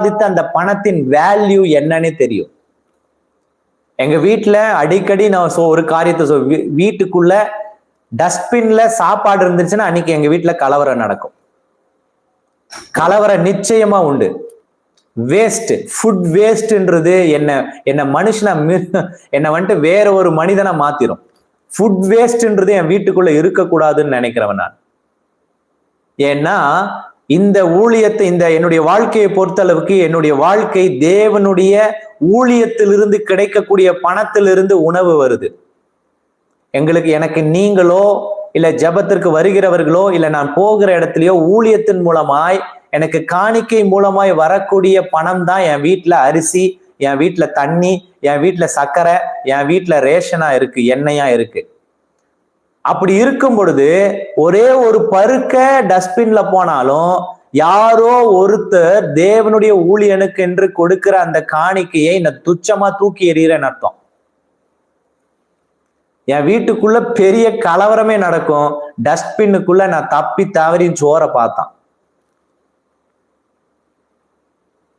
அந்த பணத்தின் வேல்யூ என்னன்னு தெரியும். எங்க வீட்டுல அடிக்கடி நான் ஒரு காரியத்தை வீட்டுக்குள்ள டஸ்ட்பின்ல சாப்பாடு இருந்துச்சுன்னா அன்னைக்கு எங்க வீட்டுல கலவரம் நடக்கும். கலவரம் நிச்சயமா உண்டு. வேஸ்ட், ஃபுட் வேஸ்ட்ன்றது என்ன மனுஷனா என்ன வந்துட்டு வேற ஒரு மனிதனா மாத்திரும். ஃபுட் வேஸ்ட்ன்றது என் வீட்டுக்குள்ள இருக்கக்கூடாதுன்னு நினைக்கிறவன் நான். ஏன்னா இந்த ஊழியத்தை, இந்த என்னுடைய வாழ்க்கையை பொறுத்த அளவுக்கு என்னுடைய வாழ்க்கை தேவனுடைய ஊழியத்திலிருந்து கிடைக்கக்கூடிய பணத்திலிருந்து உணவு வருது. எனக்கு நீங்களோ இல்ல ஜபத்திற்கு வருகிறவர்களோ இல்ல நான் போகிற இடத்துலயோ ஊழியத்தின் மூலமாய் எனக்கு காணிக்கை மூலமாய் வரக்கூடிய பணம் தான் என் வீட்டுல அரிசி, என் வீட்டுல தண்ணி, என் வீட்டுல சர்க்கரை, என் வீட்டுல ரேஷனா இருக்கு, எண்ணெயா இருக்கு. அப்படி இருக்கும் பொழுது ஒரே ஒரு பருக்க டஸ்ட்பின்ல போனாலும் யாரோ ஒருத்தர் தேவனுடைய ஊழியனுக்கு என்று கொடுக்கிற அந்த காணிக்கையை நான் துச்சமா தூக்கி எறிகிறேன்னு அர்த்தம். என் வீட்டுக்குள்ள பெரிய கலவரமே நடக்கும். டஸ்ட்பின்னுக்குள்ள நான் தப்பி தவறி சோற பார்த்தான்.